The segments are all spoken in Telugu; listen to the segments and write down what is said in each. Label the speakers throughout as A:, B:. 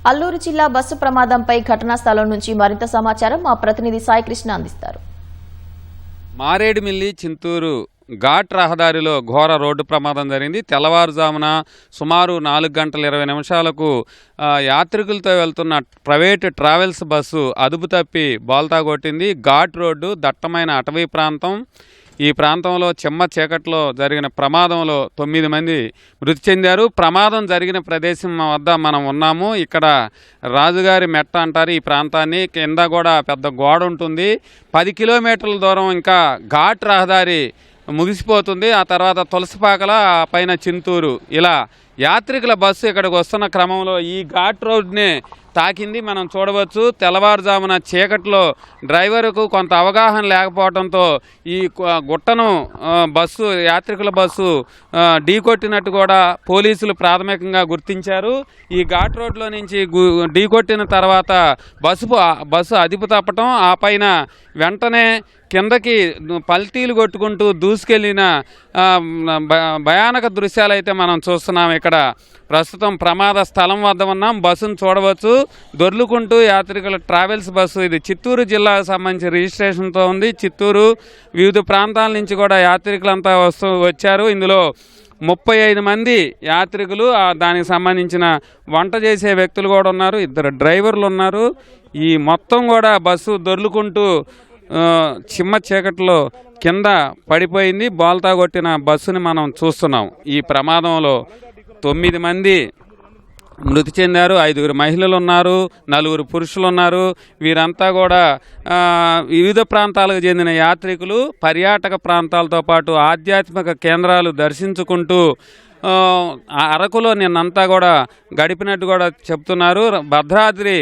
A: అల్లూరు జిల్లా బస్సు ప్రమాదంపై ఘటనా స్థలం నుంచి మరింత సమాచారం మా ప్రతినిధి సాయికృష్ణ అందిస్తారు.
B: మారేడుమిల్లి చింతూరు ఘాట్ రహదారిలో ఘోర రోడ్డు ప్రమాదం జరిగింది. తెల్లవారుజామున సుమారు 4:20 యాత్రికులతో వెళ్తున్న ప్రైవేటు ట్రావెల్స్ బస్సు అదుపు తప్పి బోల్తా కొట్టింది. ఘాట్ రోడ్డు, దట్టమైన అటవీ ప్రాంతం. ఈ ప్రాంతంలో చిమ్మ చీకట్లో జరిగిన ప్రమాదంలో 9 మంది మృతి చెందారు. ప్రమాదం జరిగిన ప్రదేశం వద్ద మనం ఉన్నాము. ఇక్కడ రాజుగారి మెట్ట అంటారు ఈ ప్రాంతాన్ని. కింద కూడా పెద్ద గోడ ఉంటుంది. 10 కిలోమీటర్ల దూరం ఇంకా ఘాట్ రహదారి ముగిసిపోతుంది. ఆ తర్వాత తులసిపాకల, పైన చింతూరు. ఇలా యాత్రికుల బస్సు ఇక్కడికి వస్తున్న క్రమంలో ఈ ఘాట్ రోడ్ని తాకింది. మనం చూడవచ్చు. తెల్లవారుజామున చీకట్లో డ్రైవర్కు కొంత అవగాహన లేకపోవడంతో ఈ గుట్టను యాత్రికుల బస్సు ఢీకొట్టినట్టు కూడా పోలీసులు ప్రాథమికంగా గుర్తించారు. ఈ ఘాట్ రోడ్లో నుంచి ఢీకొట్టిన తర్వాత బస్సు అదుపు తప్పటం, ఆ పైన వెంటనే కిందకి పల్టీలు కొట్టుకుంటూ దూసుకెళ్లిన భయానక దృశ్యాలు అయితే మనం చూస్తున్నాం. ఇక్కడ ప్రస్తుతం ప్రమాద స్థలం వద్ద ఉన్నాం. బస్సును చూడవచ్చు. దొర్లుకుంటూ యాత్రికుల ట్రావెల్స్ బస్సు, ఇది చిత్తూరు జిల్లాకు సంబంధించి రిజిస్ట్రేషన్తో ఉంది. చిత్తూరు వివిధ ప్రాంతాల నుంచి కూడా యాత్రికులంతా వచ్చారు. ఇందులో 35 మంది యాత్రికులు, దానికి సంబంధించిన వంట చేసే వ్యక్తులు కూడా ఉన్నారు. 2 డ్రైవర్లు ఉన్నారు. ఈ మొత్తం కూడా బస్సు దొర్లుకుంటూ చిమ్మ చీకట్లో కింద పడిపోయింది. బోల్తా కొట్టిన బస్సుని మనం చూస్తున్నాం. ఈ ప్రమాదంలో 9 మంది మృతి చెందారు. 5 మహిళలు ఉన్నారు, 4 పురుషులు ఉన్నారు. వీరంతా కూడా వివిధ ప్రాంతాలకు చెందిన యాత్రికులు. పర్యాటక ప్రాంతాలతో పాటు ఆధ్యాత్మిక కేంద్రాలు దర్శించుకుంటూ అరకులో నిన్నంతా కూడా గడిపినట్టు కూడా చెప్తున్నారు. భద్రాద్రి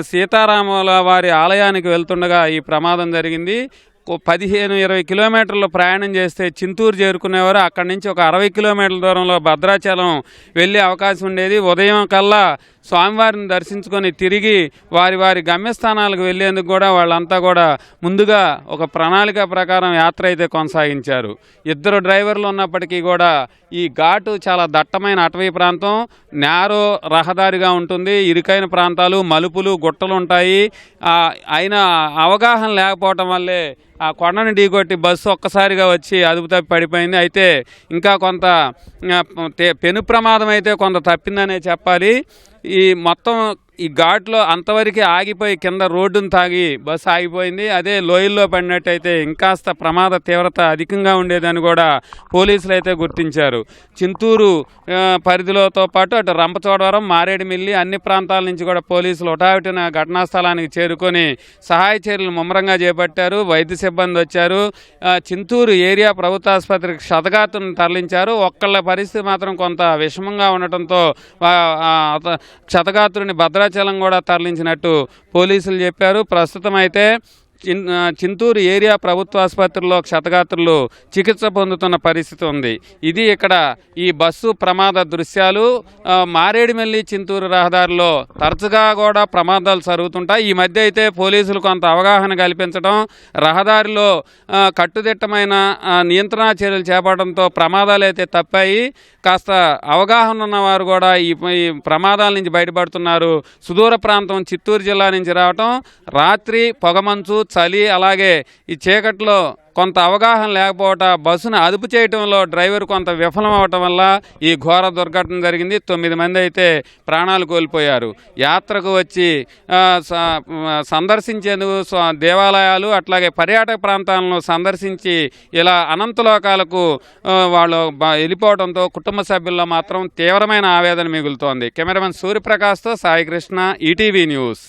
B: సీతారాముల వారి ఆలయానికి వెళ్తుండగా ఈ ప్రమాదం జరిగింది. 15-20 కిలోమీటర్లు ప్రయాణం చేస్తే చింతూరు చేరుకునేవారు. అక్కడి నుంచి ఒక 60 కిలోమీటర్ల దూరంలో భద్రాచలం వెళ్ళే అవకాశం ఉండేది. ఉదయం కల్లా స్వామివారిని దర్శించుకొని తిరిగి వారి గమ్యస్థానాలకు వెళ్లేందుకు కూడా వాళ్ళంతా కూడా ముందుగా ఒక ప్రణాళిక ప్రకారం యాత్ర అయితే కొనసాగించారు. 2 డ్రైవర్లు ఉన్నప్పటికీ కూడా ఈ ఘాటు చాలా దట్టమైన అటవీ ప్రాంతం, నేరో రహదారిగా ఉంటుంది. ఇరుకైన ప్రాంతాలు, మలుపులు, గుట్టలు ఉంటాయి. అయినా అవగాహన లేకపోవటం వల్లే ఆ కొండను ఢీకొట్టి బస్సు ఒక్కసారిగా వచ్చి అదుపు తప్పి పడిపోయింది. అయితే ఇంకా కొంత పెను ప్రమాదం అయితే కొంత తప్పిందనే చెప్పాలి. ఈ మొత్తం ఈ ఘాట్లో అంతవరకు ఆగిపోయి కింద రోడ్డును తాగి బస్సు ఆగిపోయింది. అదే లోయల్లో పడినట్టయితే ఇంకాస్త ప్రమాద తీవ్రత అధికంగా ఉండేదని కూడా పోలీసులు అయితే గుర్తించారు. చింతూరు పరిధిలోతో పాటు అటు రంపచోడవరం, మారేడుమిల్లి అన్ని ప్రాంతాల నుంచి కూడా పోలీసులు హుటాహుటిన ఘటనా స్థలానికి చేరుకొని సహాయ చర్యలు ముమ్మరంగా చేపట్టారు. వైద్య సిబ్బంది వచ్చారు. చింతూరు ఏరియా ప్రభుత్వ ఆసుపత్రికి క్షతగాత్రులను తరలించారు. ఒక్కళ్ళ పరిస్థితి మాత్రం కొంత విషమంగా ఉండటంతో క్షతగాత్రుని భద్రాచలం కూడా తరలించినట్టు పోలీసులు చెప్పారు. ప్రస్తుతం అయితే చింతూరు ఏరియా ప్రభుత్వ ఆసుపత్రిలో క్షతగాత్రులు చికిత్స పొందుతున్న పరిస్థితి ఉంది. ఇది ఇక్కడ ఈ బస్సు ప్రమాద దృశ్యాలు. మారేడుమిల్లి చింతూరు రహదారిలో తరచుగా కూడా ప్రమాదాలు జరుగుతుంటాయి. ఈ మధ్య అయితే పోలీసులు కొంత అవగాహన కల్పించడం, రహదారిలో కట్టుదిట్టమైన నియంత్రణ చర్యలు చేపట్టడంతో ప్రమాదాలు అయితే తప్పాయి. కాస్త అవగాహన ఉన్నవారు కూడా ఈ ప్రమాదాల నుంచి బయటపడుతున్నారు. సుదూర ప్రాంతం చిత్తూరు జిల్లా నుంచి రావటం, రాత్రి పొగమంచు, చలి, అలాగే ఈ చీకట్లో కొంత అవగాహన లేకపోవటం, బస్సును అదుపు చేయటంలో డ్రైవర్ కొంత విఫలం అవటం వల్ల ఈ ఘోర దుర్ఘటన జరిగింది. 9 మంది అయితే ప్రాణాలు కోల్పోయారు. యాత్రకు వచ్చి సందర్శించేందుకు దేవాలయాలు అట్లాగే పర్యాటక ప్రాంతాలను సందర్శించి ఇలా అనంతలోకాలకు వాళ్ళు వెళ్ళిపోవడంతో కుటుంబ సభ్యుల్లో మాత్రం తీవ్రమైన ఆవేదన మిగులుతోంది. కెమెరామెన్ సూర్యప్రకాష్తో సాయికృష్ణ, ఈటీవీ న్యూస్.